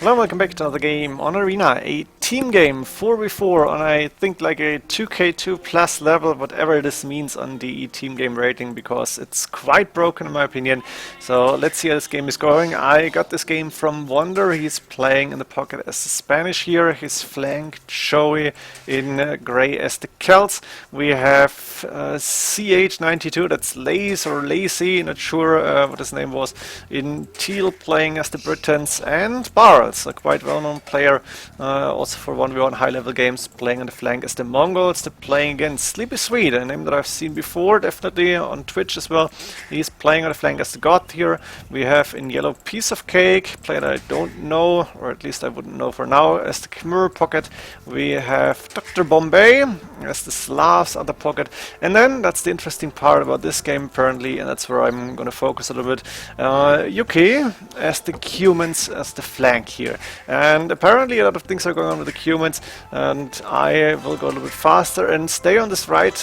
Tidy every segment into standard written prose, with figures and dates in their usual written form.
Hello, welcome back to another game on Arena, a team game 4v4 on I think like a 2K2 plus level, whatever this means on the team game rating, because it's quite broken in my opinion. So let's see how this game is going. I got this game from Wonder. He's playing in the pocket as the Spanish here, his flank Joey in grey as the Celts. We have CH92, that's Lace or Lacy, not sure what his name was, in teal playing as the Britons, and Bar, a quite well-known player, also for 1v1 high-level games, playing on the flank as the Mongols. They're playing against Sleepy Sweet, a name that I've seen before, definitely on Twitch as well. He's playing on the flank as the God here. We have in yellow Piece of Cake, player that I don't know, or at least I wouldn't know for now, as the Khmer pocket. We have Dr. Bombay as the Slavs other pocket. And then, that's the interesting part about this game apparently, and that's where I'm going to focus a little bit, UK as the Cumans as the flank here. And apparently a lot of things are going on with the Cumans, and I will go a little bit faster and stay on this right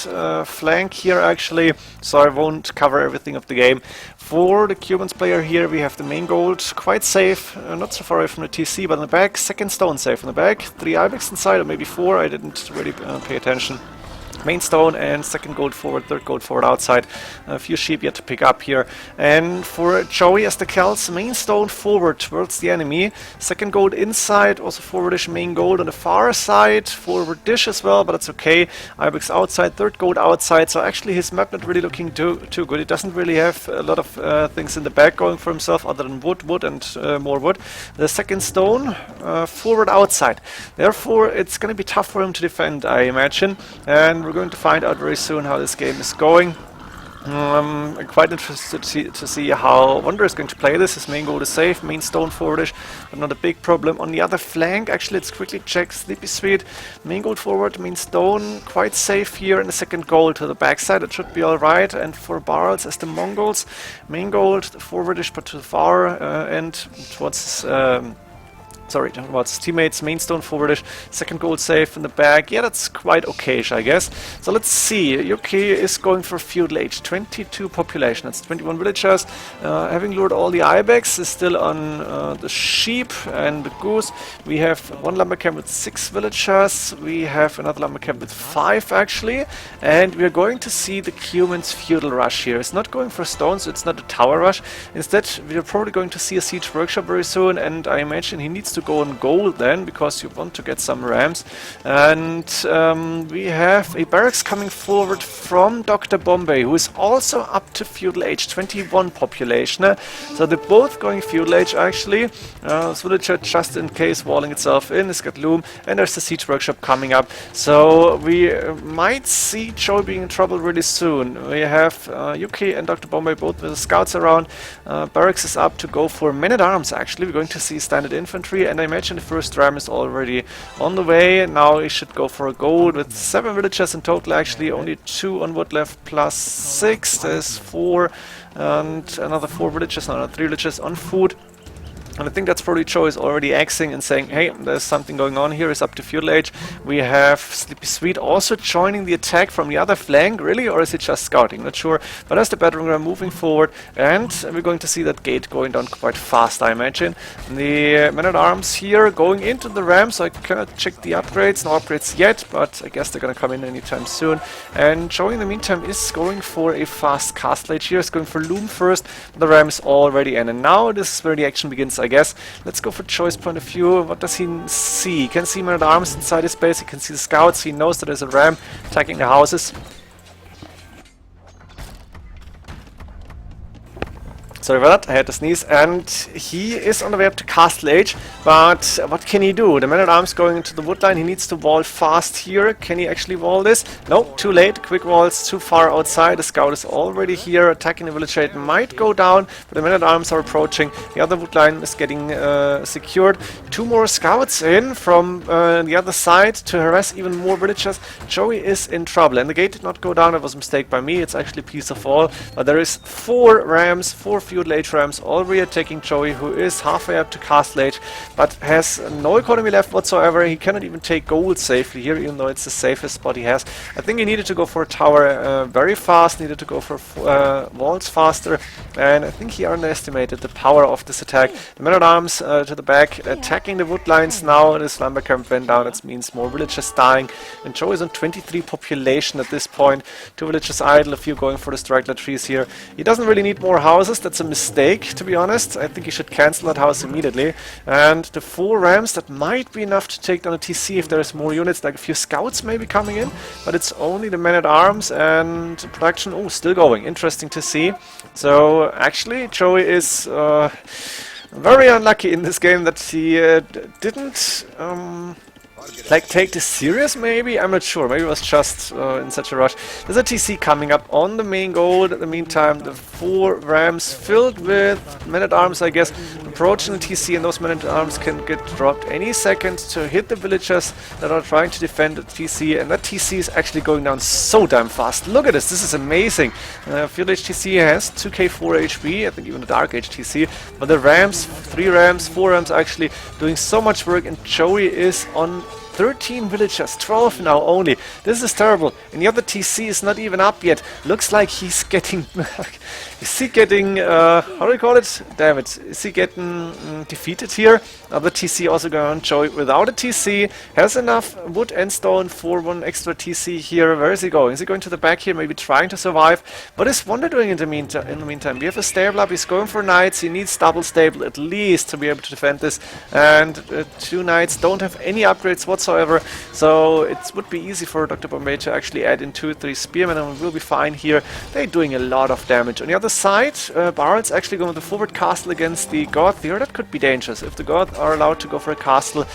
flank here actually, so I won't cover everything of the game. For the Cumans player here, we have the main gold, quite safe, not so far away from the TC, but in the back, second stone safe in the back, 3 Ibex inside, or maybe 4, I didn't really pay attention. Main stone and second gold forward, third gold forward outside. A few sheep yet to pick up here. And for Joey as the Celts, main stone forward towards the enemy. Second gold inside, also forwardish, main gold on the far side. Forward dish as well, but that's okay. Ibex outside, third gold outside. So actually his map not really looking too good. He doesn't really have a lot of things in the back going for himself other than wood and more wood. The second stone, forward outside. Therefore it's going to be tough for him to defend, I imagine. And we're going to find out very soon how this game is going. I'm quite interested to see how Wonder is going to play this. His main goal is safe, main stone forwardish, but not a big problem. On the other flank, actually, let's quickly check Sleepy Sweet. Main goal forward, main stone, quite safe here, and the second goal to the backside. It should be alright. And for Barrels as the Mongols, main goal forwardish, but to the far and towards towards teammates, main stone forwardish, second gold safe in the back. Yeah, that's quite okay-ish, I guess. So let's see. UK is going for Feudal age, 22 population, that's 21 villagers. Having lured all the Ibex, is still on the sheep and the goose. We have one lumber camp with 6 villagers. We have another lumber camp with 5 actually. And we are going to see the Cuman's Feudal rush here. It's not going for stones, so it's not a tower rush. Instead, we are probably going to see a siege workshop very soon, and I imagine he needs to go on gold then, because you want to get some rams. And we have a barracks coming forward from Dr. Bombay, who is also up to Feudal age, 21 population. So they're both going Feudal age actually. This villager, just in case, walling itself in, has got loom, and there's the siege workshop coming up. So we might see Joe being in trouble really soon. We have UK and Dr. Bombay both with the scouts around. Barracks is up to go for men-at-arms actually. We're going to see standard infantry, and I imagine the first ram is already on the way. Now he should go for a gold with 7 villagers in total actually, only 2 on wood left plus 6. There's 4 and another 4 villagers, another 3 villagers on food. And I think that's probably Joe is already axing and saying, hey, there's something going on here, it's up to Feudal age. We have Sleepy Sweet also joining the attack from the other flank, really? Or is it just scouting? Not sure. But as the battering ram moving forward, and we're going to see that gate going down quite fast, I imagine. The men-at-arms here going into the ram, so I cannot check the upgrades. No upgrades yet, but I guess they're going to come in anytime soon. And Joe in the meantime is going for a fast castle age here. He's going for loom first. The ram is already in. And now this is where the action begins, I guess. Let's go for Choice point of view. What does he see? He can see men-at-arms inside his base. He can see the scouts. He knows that there's a ram attacking the houses. Sorry for that, I had to sneeze. And he is on the way up to Castle Age, but what can he do? The man-at-arms going into the wood line, he needs to wall fast here. Can he actually wall this? No, too late. Quick walls too far outside. The scout is already here, attacking the village. It might go down, but the men-at-arms are approaching. The other wood line is getting secured. 2 more scouts in from the other side to harass even more villagers. Joey is in trouble, and the gate did not go down. It was a mistake by me. It's actually a piece of all, but there is 4 rams, 4 Feudal Age Rams already attacking Joey, who is halfway up to Castle Age, but has no economy left whatsoever. He cannot even take gold safely here, even though it's the safest spot he has. I think he needed to go for a tower very fast, needed to go for walls faster, and I think he underestimated the power of this attack. The men-at-arms to the back, attacking the wood lines now. The slumber camp went down, that means more villagers dying, and Joey is on 23 population at this point. 2 villagers idle, a few going for the straggler trees here. He doesn't really need more houses, that's a mistake, to be honest. I think he should cancel that house immediately. And the 4 rams, that might be enough to take down a TC if there's more units, like a few scouts maybe coming in, but it's only the men-at-arms, and production, oh, still going. Interesting to see. So actually, Joey is very unlucky in this game that he didn't like take this serious, maybe? I'm not sure. Maybe it was just in such a rush. There's a TC coming up on the main goal. In the meantime, the 4 rams filled with men-at-arms, I guess, approaching the TC, and those men-at-arms can get dropped any second to hit the villagers that are trying to defend the TC, and that TC is actually going down so damn fast. Look at this. This is amazing. Feudal Age TC has 2k4 HP, I think even the Dark Age TC, but the rams, 3 rams, 4 rams actually doing so much work, and Joey is on 13 villagers, 12 now only. This is terrible. And the other TC is not even up yet. Looks like he's getting... is he getting... how do you call it? Damn it. Is he getting defeated here? Other TC also going on. Joey without a TC. Has enough wood and stone for 1 extra TC here. Where is he going? Is he going to the back here? Maybe trying to survive? What is Wonder doing in the meantime? We have a stable up. He's going for knights. He needs double stable at least to be able to defend this. And 2 knights don't have any upgrades whatsoever. So it would be easy for Dr. Bombay to actually add in 2-3 spearmen, and we'll be fine here. They're doing a lot of damage. On the other side, Barrett's actually going with the forward castle against the Goth here. That could be dangerous. If the Goth are allowed to go for a castle,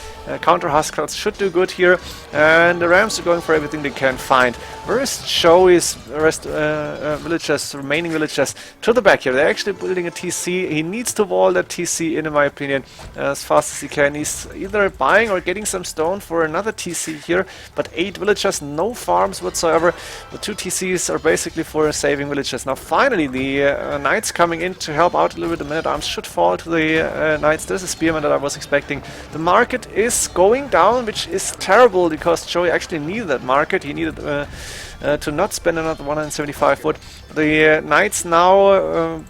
counter Huskarls should do good here. And the Rams are going for everything they can find. Where is Joey's villagers, remaining villagers? To the back here. They're actually building a TC. He needs to wall that TC in my opinion, as fast as he can. He's either buying or getting some stone for another TC here, but 8 villagers, no farms whatsoever. The 2 TCs are basically for saving villagers. Now finally the knights coming in to help out a little bit. The men-at-arms should fall to the knights. There's a spearman that I was expecting. The market is going down, which is terrible because Joey actually needed that market. He needed to not spend another 175 wood. The knights now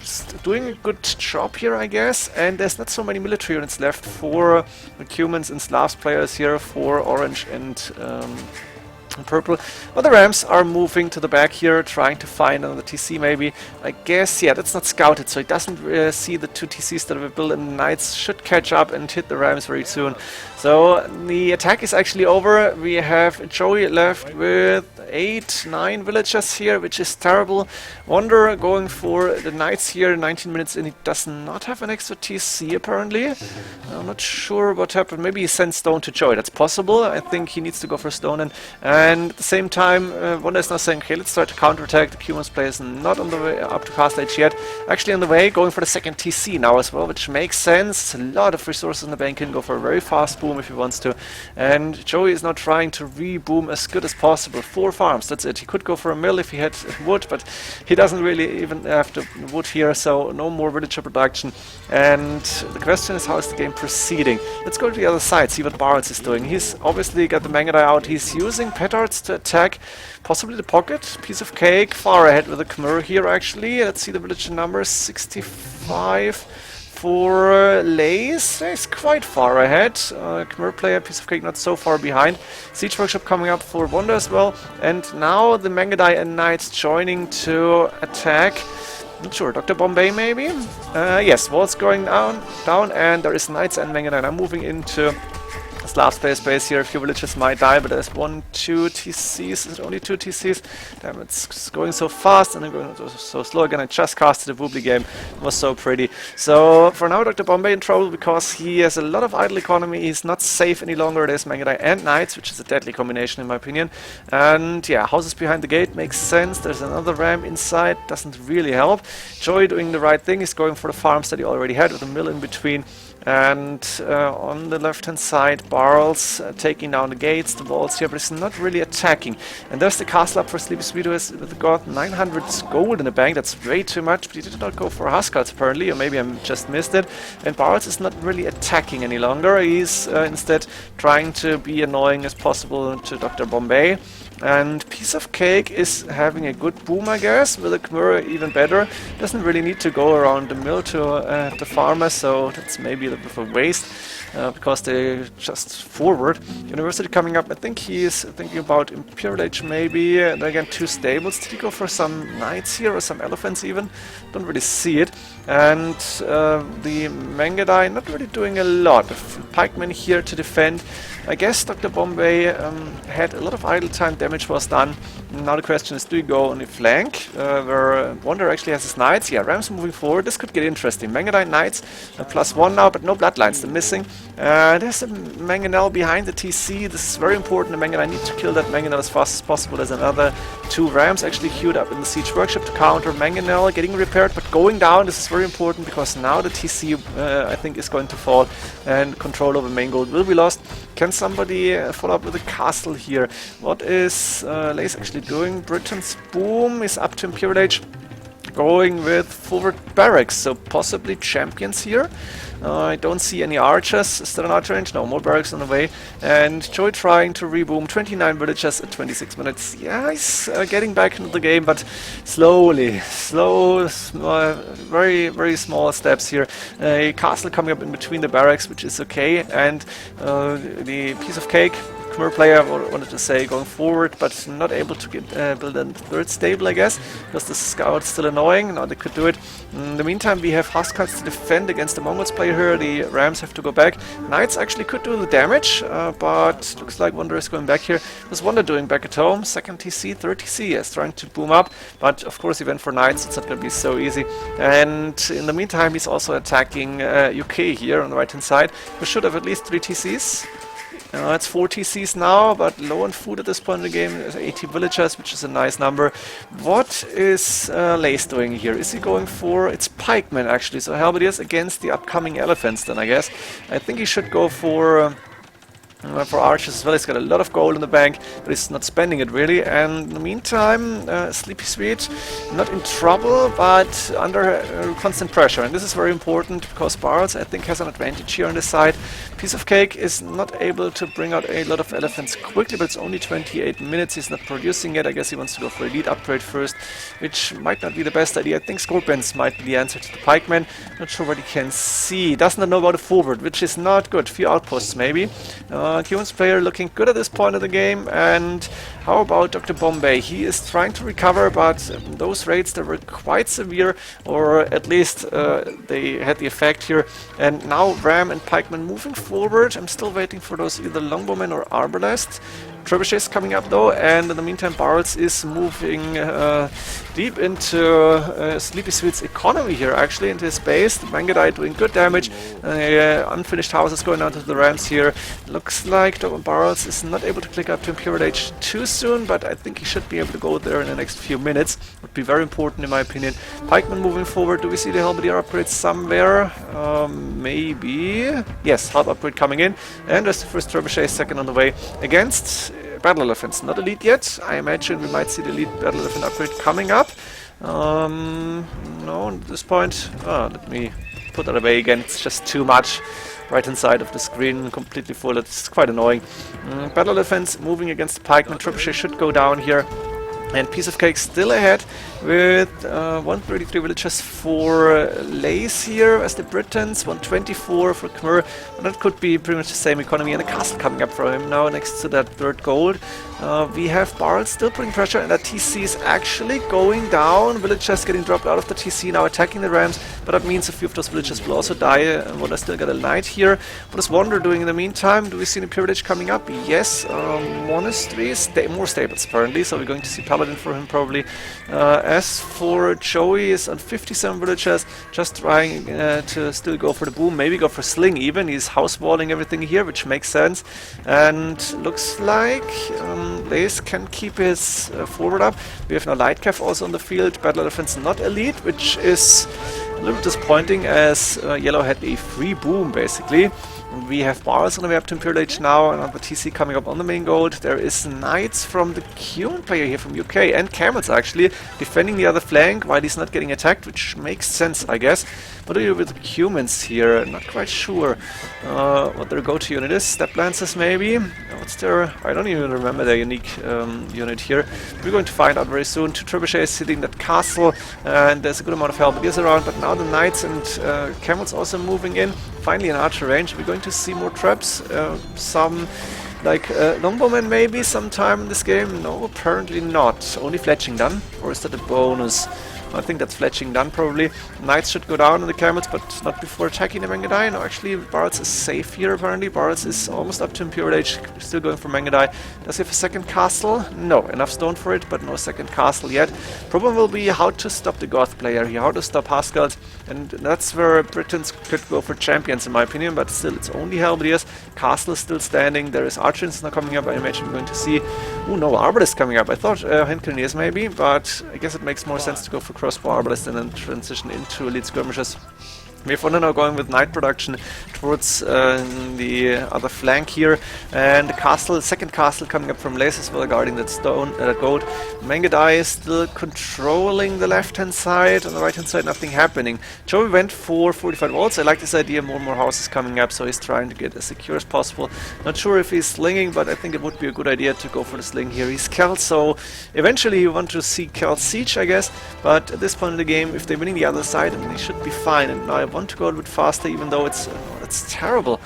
doing a good job here, I guess, and there's not so many military units left for the Cumans and Slavs players here for orange and purple. But the Rams are moving to the back here, trying to find another TC maybe. I guess, yeah, that's not scouted, so it doesn't see the 2 TCs that were built, and the Knights should catch up and hit the Rams very soon. So the attack is actually over. We have Joey left with 8-9 villagers here, which is terrible. Wonder going for the Knights here, 19 minutes in. He does not have an extra TC apparently. I'm not sure what happened. Maybe he sent stone to Joey. That's possible. I think he needs to go for stone. And at the same time, Wonder is now saying, okay, let's try to counterattack. The Cumans player is not on the way up to Castle Age yet. Actually on the way, going for the second TC now as well, which makes sense. A lot of resources in the bank. Can go for a very fast boom if he wants to. And Joey is now trying to re-boom as good as possible. 4 farms, that's it. He could go for a mill if he had wood, but he doesn't really even have the wood here, so no more villager production. And the question is, how is the game proceeding? Let's go to the other side, see what Barretts is doing. He's obviously got the Mangudai out. He's using petards to attack possibly the pocket. Piece of cake, far ahead with the Khmer here actually. Let's see the villager numbers, 65. For Lays, it's quite far ahead. Khmer player, piece of cake not so far behind. Siege Workshop coming up for Wonder as well. And now the Mangudai and Knights joining to attack. Not sure, Dr. Bombay maybe? Yes, walls going down, and there is Knights and Mangudai now moving into Slav space here. A few villages might die, but there's 1, 2 TCs. Is it only 2 TCs? Damn, it's going so fast and then going so slow again. I just casted a Woobly game. It was so pretty. So for now, Dr. Bombay in trouble because he has a lot of idle economy. He's not safe any longer. There's Mangudai and Knights, which is a deadly combination in my opinion. And yeah, houses behind the gate makes sense. There's another ram inside. Doesn't really help. Joey doing the right thing. He's going for the farms that he already had with a mill in between. And on the left-hand side, Barles taking down the gates, the walls here, but it's not really attacking. And there's the castle up for Sleepy Sweet, who has got 900 gold in the bank. That's way too much, but he did not go for Huskarls apparently, or maybe I just missed it. And Barles is not really attacking any longer. He's instead trying to be annoying as possible to Dr. Bombay. And Piece of Cake is having a good boom, I guess, with a Khmer even better. Doesn't really need to go around the mill to the farmer, so that's maybe a little bit of a waste. Because they just forward. University coming up, I think he is thinking about Imperial Age maybe. And again, 2 stables. Did he go for some knights here or some elephants even? Don't really see it. And the Mangudai not really doing a lot. Pikemen here to defend. I guess Dr. Bombay had a lot of idle time, damage was done. Now the question is, do you go on the flank, where Wonder actually has his knights? Yeah, Rams moving forward, this could get interesting. Mangudai knights, +1 now, but no bloodlines, they're missing. There's a Mangonel behind the TC, this is very important. The Mangonel need to kill that Mangonel as fast as possible. There's another 2 Rams actually queued up in the Siege Workshop to counter Mangonel, getting repaired, but going down. This is very important because now the TC, I think, is going to fall and control over main gold will be lost. Can somebody follow up with a castle here? What is Lace actually doing? Britain's boom is up to Imperial Age. Going with forward barracks, so possibly champions here. I don't see any archers. Still an archer range? No, more barracks on the way. And Joey trying to reboom 29 villagers at 26 minutes. Yeah, he's getting back into the game, but slowly. Very, very small steps here. A castle coming up in between the barracks, which is okay. And the Piece of Cake, Khmer player, wanted to say, going forward, but not able to get build a 3rd stable, I guess, because the scout's still annoying. Now they could do it. In the meantime, we have Huskarls to defend against the Mongols player here. The Rams have to go back. Knights actually could do the damage, but looks like Wonder is going back here. What's Wonder doing back at home? 2nd TC, 3rd TC, yes, trying to boom up, but of course he went for Knights, it's not going to be so easy. And in the meantime, he's also attacking UK here on the right hand side. We should have at least 3 TCs. It's 4 TCs now, but low on food at this point in the game. There's 80 villagers, which is a nice number. What is Lace doing here? Is he going for... It's pikemen, actually. So Halberdiers against the upcoming elephants, then, I guess. I think he should go for archers as well. He's got a lot of gold in the bank, but he's not spending it really. And in the meantime, Sleepy Sweet not in trouble, but under constant pressure. And this is very important because Barles, I think, has an advantage here on this side. Piece of Cake is not able to bring out a lot of elephants quickly, but it's only 28 minutes. He's not producing yet. I guess he wants to go for a lead upgrade first, which might not be the best idea. I think Scorpions might be the answer to the pikemen. Not sure what he can see. Does not know about the forward, which is not good. Few outposts maybe. Cuman's player looking good at this point of the game. And how about Dr. Bombay? He is trying to recover, but those raids, they were quite severe, or at least they had the effect here. And now Ram and pikemen moving forward. I'm still waiting for those either longbowmen or arbalests. Trebuchets coming up though, and in the meantime Barles is moving deep into Sleepy Sweet's economy here, actually, into his base. The Mangudai doing good damage. Unfinished houses going down to the Rams here. Looks like Barles is not able to click up to Imperial Age too soon, but I think he should be able to go there in the next few minutes. Would be very important in my opinion. Pikemen moving forward. Do we see the Halberdier upgrade somewhere? Maybe. Yes, half upgrade coming in. And there's the first Trebuchet, second on the way against Battle Elephants. Not elite yet. I imagine we might see the elite Battle Elephant upgrade coming up. No, at this point. Let me put that away again. It's just too much. Right inside of the screen, completely full. It's quite annoying. Battle Elephants moving against the pikemen. Trebuchet should go down here. And Piece of Cake still ahead with 133 villagers for Lace here as the Britons, 124 for Khmer. And that could be pretty much the same economy, and a castle coming up for him now next to that 3rd gold. We have Barles still putting pressure, and that TC is actually going down. Villagers getting dropped out of the TC, now attacking the Rams, but that means a few of those villagers will also die. And Wonder still got a knight here. What is Wonder doing in the meantime? Do we see the Imperial Age coming up? Yes. Monasteries, more stables apparently, so we're going to see Paladin for him probably. As for Joey, is on 57 villagers, just trying to still go for the boom, maybe go for Sling even. He's house walling everything here, which makes sense. And looks like Lace can keep his forward up. We have now Lightcav also on the field. Battle Elephants not elite, which is A little disappointing as yellow had a free boom basically. We have Barls on the way up to Imperial Age now, another TC coming up on the main gold. There is Knights from the Cuman player here from UK, and Camels actually defending the other flank while he's not getting attacked, which makes sense, I guess. What do you do with the Cumans here? Not quite sure what their go-to unit is. Step Lancers maybe? What's their... I don't even remember their unique unit here. We're going to find out very soon. 2 trebuchets hitting that castle, and there's a good amount of halberdiers around, but now the Knights and Camels also moving in. Finally in archer range. We're going to see more traps, some like longbowmen maybe sometime in this game. No, apparently not. Only fletching done, or is that a bonus? I think that's fletching done probably. Knights should go down on the camels, but not before attacking the Mangudai. No, actually Bards is safe here apparently. Bards is almost up to Imperial Age, still going for Mangudai. Does he have a second castle? No, enough stone for it, but no second castle yet. Problem will be how to stop the Goth player here, how to stop Huskarls, and that's where Britons could go for champions in my opinion, but still it's only halberdiers. Castle is still standing, there is archers now coming up, I imagine we're going to see... Oh no, arbalest coming up. I thought Handcannoneers maybe, but I guess it makes more sense to go for crossbow arbalest and then transition into elite skirmishers. We have now going with knight production towards the other flank here, and the castle, second castle coming up from Lacersville guarding that stone, that gold. Mangudai is still controlling the left hand side, on the right hand side nothing happening. Joey went for 45 volts. I like this idea, more and more houses coming up, so he's trying to get as secure as possible. Not sure if he's slinging, but I think it would be a good idea to go for the sling here. He's Kel, so eventually you want to see Kel siege, I guess, but at this point in the game, if they're winning the other side, then they should be fine. And now I want to go a little bit faster, even though it's terrible.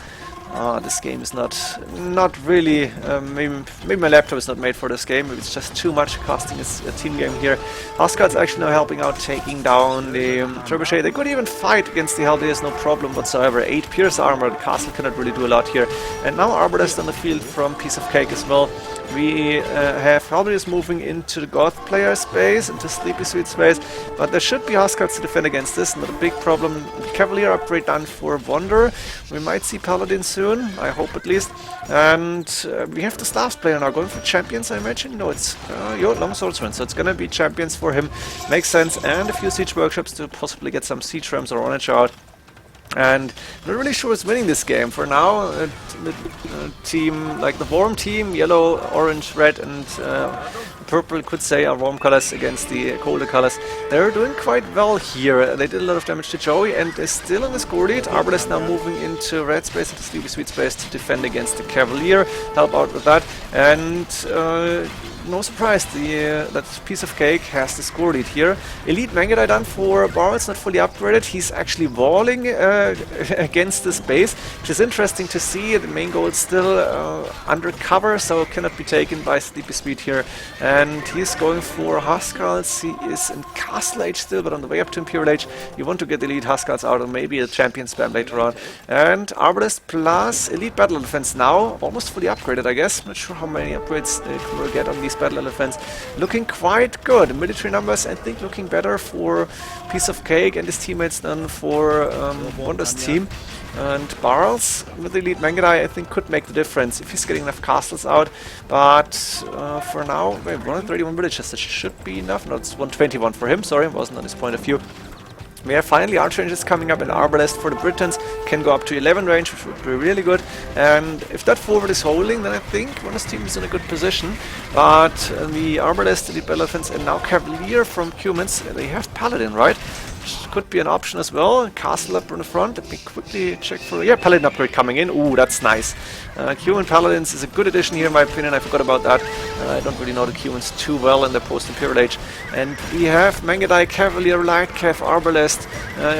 This game is not really. Maybe my laptop is not made for this game. Maybe it's just too much costing a team game here. Huskarls actually now helping out, taking down the trebuchet. They could even fight against the halberdiers, no problem whatsoever. 8 pierce armor. The castle cannot really do a lot here. And now arbalest on the field from Piece of Cake as well. We have halberdiers moving into the Goth player space, into Sleepy Sweet space, but there should be Huskarls to defend against this. Not a big problem. Cavalier upgrade done for Wander. We might see Paladin soon, I hope at least. And we have the Slavs player now going for champions, I imagine. No, it's your long swordsman, so it's gonna be champions for him. Makes sense. And a few siege workshops to possibly get some siege rams or Onage out. And I'm not really sure who's winning this game. For now, the team, like the warm team, yellow, orange, red and purple could say are warm colors against the colder colors. They're doing quite well here. They did a lot of damage to Joey and they're still in the score lead. Arbalest now moving into red space, into Sleepy Sweet space to defend against the Cavalier. Help out with that. And no surprise, that Piece of Cake has the score lead here. Elite Mangudai done for Barrels, not fully upgraded. He's actually walling against this base, which is interesting to see. The main goal is still under cover, so cannot be taken by Sleepy Sweet here. And he's going for Huskarls. He is in Castle Age still, but on the way up to Imperial Age. You want to get Elite Huskarls out, or maybe a champion spam later on. And Arbalest plus Elite Battle Defense now, almost fully upgraded, I guess. Not sure how many upgrades they will get on these battle elephants. Looking quite good. Military numbers, I think, looking better for Piece of Cake and his teammates than for Wonder's team. And Barrels with Elite Mangudai, I think, could make the difference if he's getting enough castles out. But for now, wait, 131 villages, that should be enough. No, it's 121 for him, sorry, wasn't on his point of view. We have finally archer ranges coming up, and Arbalest for the Britons can go up to 11 range, which would be really good. And if that forward is holding, then I think Wonder's team is in a good position. But the Arbalest, the Elephants, and now Cavalier from Cumans, they have Paladin, right? Which could be an option as well. Castle up in the front. Let me quickly check for... Yeah, Paladin upgrade coming in. Ooh, that's nice. Cuman Paladins is a good addition here in my opinion. I forgot about that. I don't really know the Cumans too well in the post-Imperial Age. And we have Mangudai, Cavalier, Light Cav, Arbalest,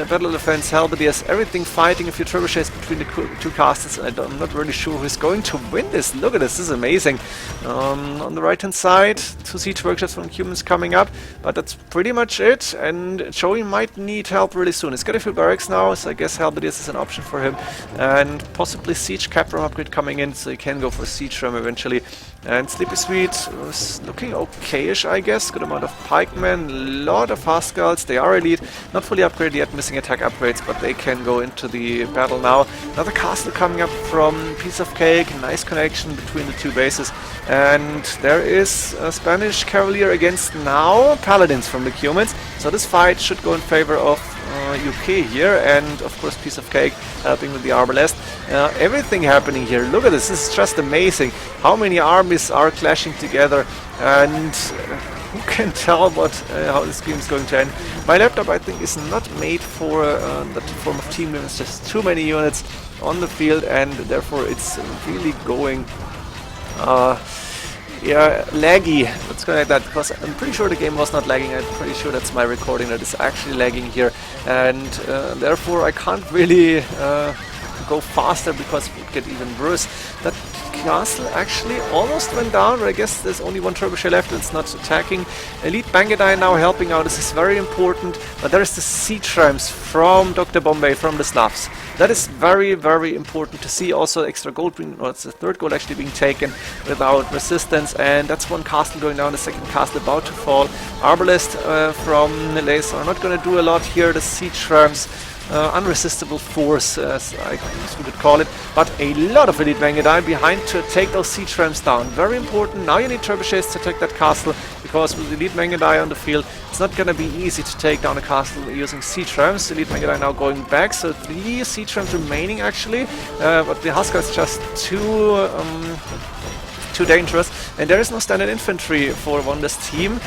Battle Defense, Halberdiers, everything fighting a few trebuchets between the two castles. I'm not really sure who's going to win this. Look at this is amazing. On the right-hand side, 2 siege workshops from Cumans coming up, but that's pretty much it. And Joey might need help really soon. He's got a few barracks now, so I guess Halberdiers is an option for him. And possibly Siege Cap Ram upgrade coming in, so he can go for Siege Ram eventually. And Sleepy Sweet is looking okayish, I guess. Good amount of pikemen, lot of Huskarls. They are elite, not fully upgraded yet, missing attack upgrades, but they can go into the battle now. Another castle coming up from Piece of Cake. Nice connection between the two bases. And there is a Spanish Cavalier against now Paladins from the Cumans. So this fight should go in favor of UK here, and of course piece of cake helping with the arbalest. Everything happening here. Look at this. This is just amazing. How many armies are clashing together, and who can tell how this game is going to end. My laptop, I think, is not made for that form of team game. It's just too many units on the field, and therefore it's really going laggy. Let's go like that, because I'm pretty sure the game was not lagging. I'm pretty sure that's my recording that is actually lagging here, and therefore I can't really go faster because it would get even worse. That castle actually almost went down, but I guess there's only one trebuchet left and it's not attacking. Elite Bangadai now helping out. This is very important, but there is the siege rams from Dr. Bombay, from the Slavs. That is very, very important to see. Also extra gold being, or it's the third gold actually being taken without resistance, and that's one castle going down, the second castle about to fall. Arbalest from Niles are not going to do a lot here. The siege rams, unresistible force, as I guess we could call it, but a lot of Elite Bangadai behind to take those siege rams down. Very important. Now you need trebuchets to take that castle, because with Elite Bangadai on the field, it's not going to be easy to take down a castle using siege rams. Elite Bangadai now going back, so 3 siege rams remaining actually, but the Husker is just too dangerous, and there is no standard infantry for Wonder's team.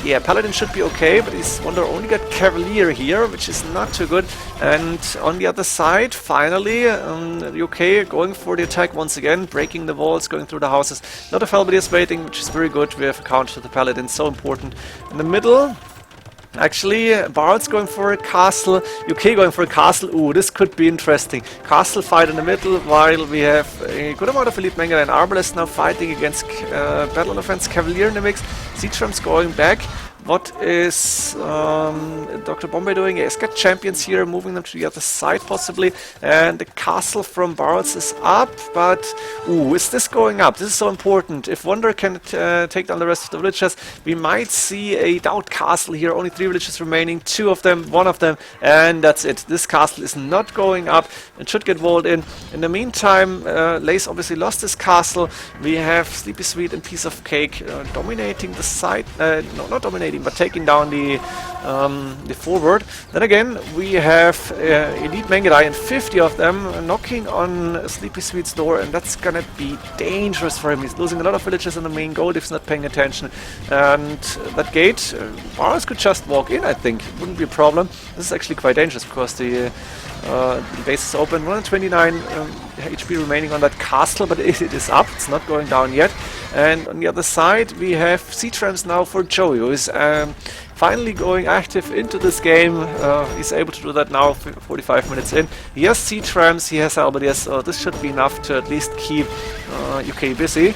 Yeah, Paladin should be okay, but Wonder only got Cavalier here, which is not too good. And on the other side, finally, the UK going for the attack once again, breaking the walls, going through the houses. A lot of Halberdiers waiting, which is very good. We have a counter to the Paladin, so important. In the middle, actually, Bard's going for a castle, UK going for a castle. Ooh, this could be interesting. Castle fight in the middle, while we have a good amount of Elite Bangadai and Arbalest now fighting against Battle Offense Cavalier in the mix. Siege rams going back. What is Dr. Bombay doing? He's got champions here, moving them to the other side possibly, and the castle from Bards is up, but ooh, is this going up? This is so important. If Wonder can take down the rest of the villages, we might see a doubt castle here. Only 3 villages remaining, 2 of them, 1 of them, and that's it. This castle is not going up. It should get walled in. In the meantime, Lace obviously lost his castle. We have Sleepy Sweet and Piece of Cake dominating the side. No, not dominating, but taking down the forward. Then again, we have Elite Bangadai and 50 of them knocking on Sleepy Sweet's door, and that's gonna be dangerous for him. He's losing a lot of villages in the main gold if he's not paying attention. And that gate, Boris could just walk in, I think. It wouldn't be a problem. This is actually quite dangerous because the base is open. 129 HP remaining on that castle, but it is up. It's not going down yet. And on the other side, we have siege rams now for Joey, who is finally going active into this game. He's able to do that now, 45 minutes in. He has siege rams, he has halberdiers, so this should be enough to at least keep UK busy.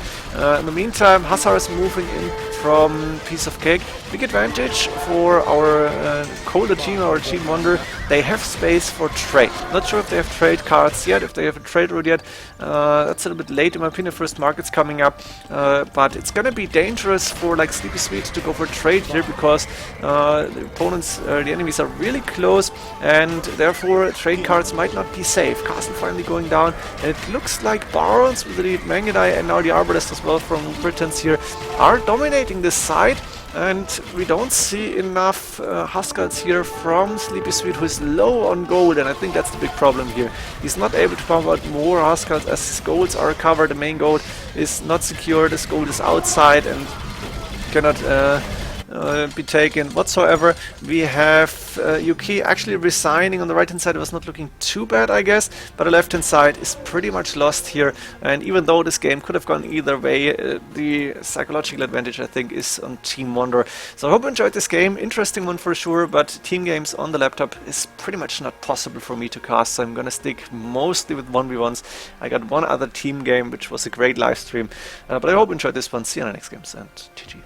In the meantime, Hussar is moving in from Piece of Cake. Big advantage for our colder team, our Team Wonder. They have space for trade. Not sure if they have trade cards yet, if they have a trade route yet. That's a little bit late in my opinion. First market's coming up, but it's gonna be dangerous for like Sleepy Sweet to go for trade here, because the opponents, the enemies are really close, and therefore trade cards might not be safe. Castle finally going down, and it looks like Barons with the Mangadai and now the Arbalest as well from Britons here are dominating this side. And we don't see enough Huskars here from Sleepy Sweet, who is low on gold, and I think that's the big problem here. He's not able to pump out more Huskars as his golds are covered. The main gold is not secure, this gold is outside and cannot be taken whatsoever. We have UK actually resigning on the right hand side. It was not looking too bad, I guess, but the left hand side is pretty much lost here, and even though this game could have gone either way, the psychological advantage I think is on Team Wonder. So I hope you enjoyed this game. Interesting one for sure, but team games on the laptop is pretty much not possible for me to cast, so I'm gonna stick mostly with 1v1s. I got one other team game which was a great live stream, but I hope you enjoyed this one. See you in the next games, and GG.